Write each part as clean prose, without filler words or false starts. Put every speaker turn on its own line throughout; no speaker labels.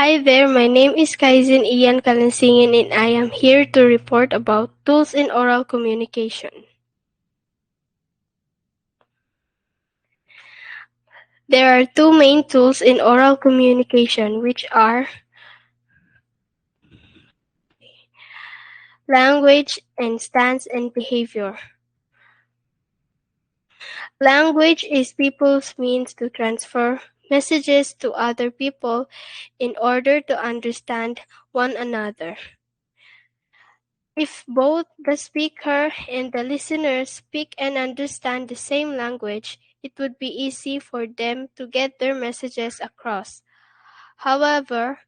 Hi there, my name is Kaizen Ian Calansingin and I am here to report about tools in oral communication. There are two main tools in oral communication which are language and stance and behavior. Language is people's means to transfer messages to other people in order to understand one another. If both the speaker and the listener speak and understand the same language, it would be easy for them to get their messages across. However,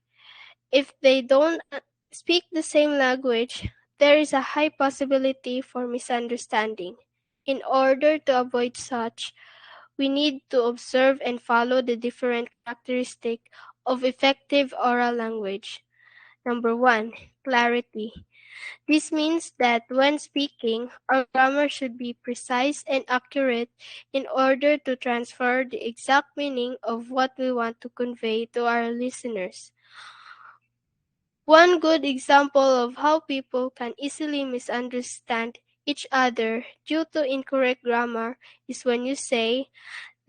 if they don't speak the same language, there is a high possibility for misunderstanding. In order to avoid such, we need to observe and follow the different characteristics of effective oral language. Number one, clarity. This means that when speaking, our grammar should be precise and accurate in order to transfer the exact meaning of what we want to convey to our listeners. One good example of how people can easily misunderstand each other due to incorrect grammar is when you say,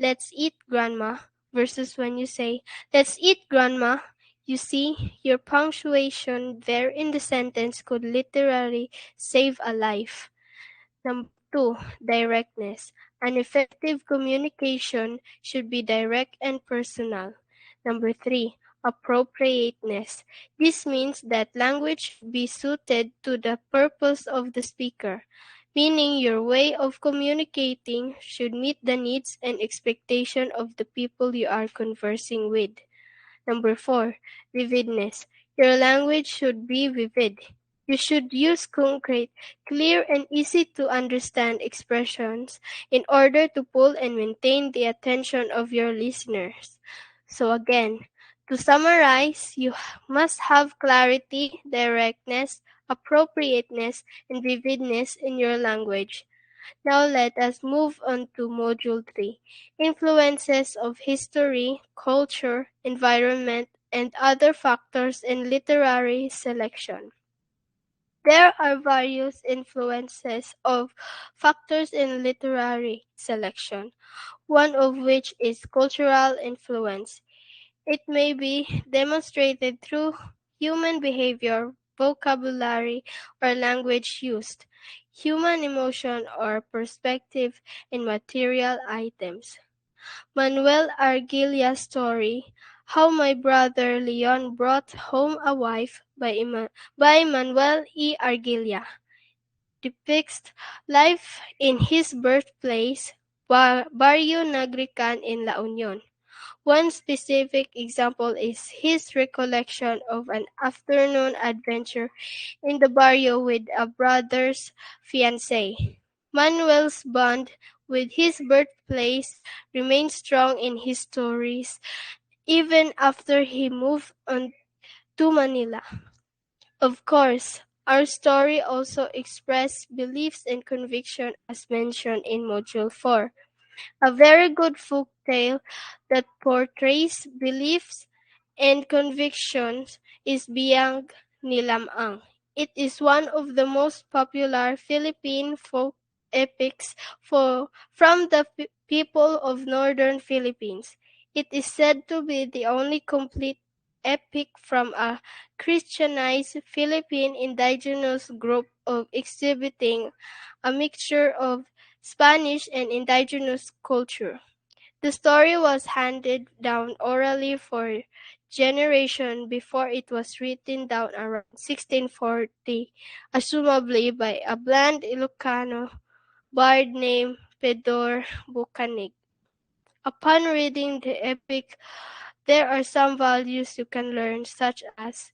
"Let's eat, Grandma," versus when you say, "Let's eat, Grandma." You see, your punctuation there in the sentence could literally save a life. Number two, directness. An effective communication should be direct and personal. Number three, appropriateness. This means that language should be suited to the purpose of the speaker, meaning your way of communicating should meet the needs and expectation of the people you are conversing with. Number four, vividness. Your language should be vivid. You should use concrete, clear, and easy to understand expressions in order to pull and maintain the attention of your listeners. So again, to summarize, you must have clarity, directness, appropriateness, and vividness in your language. Now let us move on to Module 3, Influences of History, Culture, Environment, and Other Factors in Literary Selection. There are various influences of factors in literary selection, one of which is cultural influence. It may be demonstrated through human behavior, vocabulary, or language used, human emotion or perspective, and material items. Manuel Argilia's story, How My Brother Leon Brought Home a Wife by Manuel E. Argilia, depicts life in his birthplace, Barrio Nagrican in La Union. One specific example is his recollection of an afternoon adventure in the barrio with a brother's fiancée. Manuel's bond with his birthplace remains strong in his stories even after he moved on to Manila. Of course, our story also expresses beliefs and conviction as mentioned in Module 4. A very good folk tale that portrays beliefs and convictions is Biang Nilamang. It is one of the most popular Philippine folk epics from the people of northern Philippines. It is said to be the only complete epic from a Christianized Philippine indigenous group of exhibiting a mixture of Spanish and indigenous culture. The story was handed down orally for generations before it was written down around 1640, assumably by a bland Ilocano bard named Pedor Bucanig. Upon reading the epic, there are some values you can learn, such as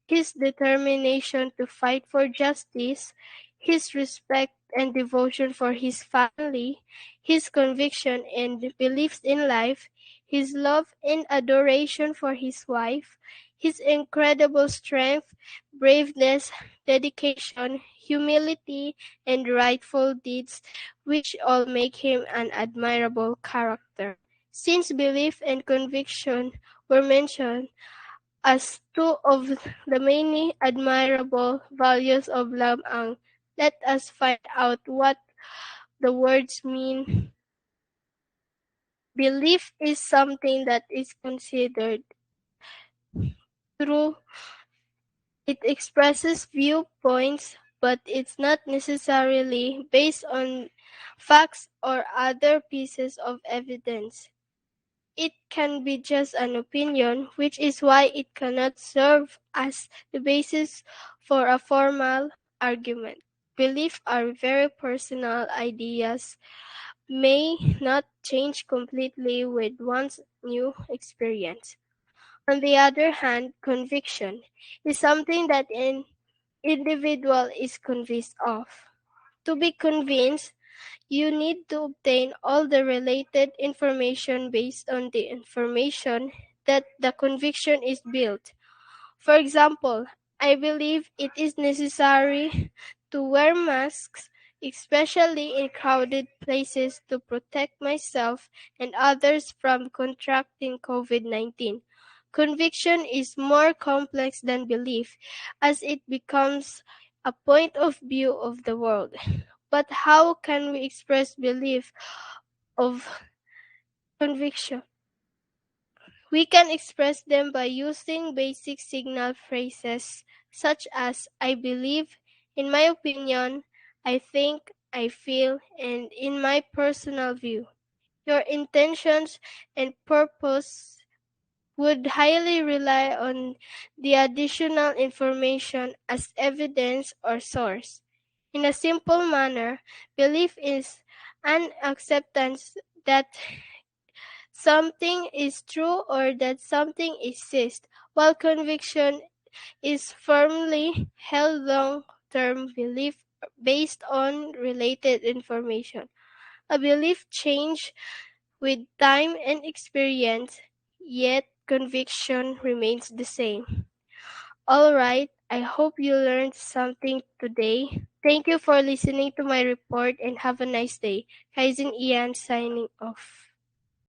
his determination to fight for justice, his respect and devotion for his family, his conviction and beliefs in life, his love and adoration for his wife, his incredible strength, braveness, dedication, humility, and rightful deeds, which all make him an admirable character. Since belief and conviction were mentioned, as two of the many admirable values of Lam Ang. Let us find out what the words mean. Belief is something that is considered true. It expresses viewpoints, but it's not necessarily based on facts or other pieces of evidence. It can be just an opinion, which is why it cannot serve as the basis for a formal argument. Beliefs are very personal ideas, may not change completely with one's new experience. On the other hand, conviction is something that an individual is convinced of. To be convinced, you need to obtain all the related information based on the information that the conviction is built. For example, I believe it is necessary to wear masks, especially in crowded places, to protect myself and others from contracting COVID-19. Conviction is more complex than belief, as it becomes a point of view of the world. But how can we express belief of conviction? We can express them by using basic signal phrases such as I believe, in my opinion, I think, I feel, and in my personal view. Your intentions and purpose would highly rely on the additional information as evidence or source. In a simple manner, belief is an acceptance that something is true or that something exists, while conviction is firmly held long-term belief based on related information. A belief changes with time and experience, yet conviction remains the same. Alright, I hope you learned something today. Thank you for listening to my report and have a nice day. Kaizen Ian signing off.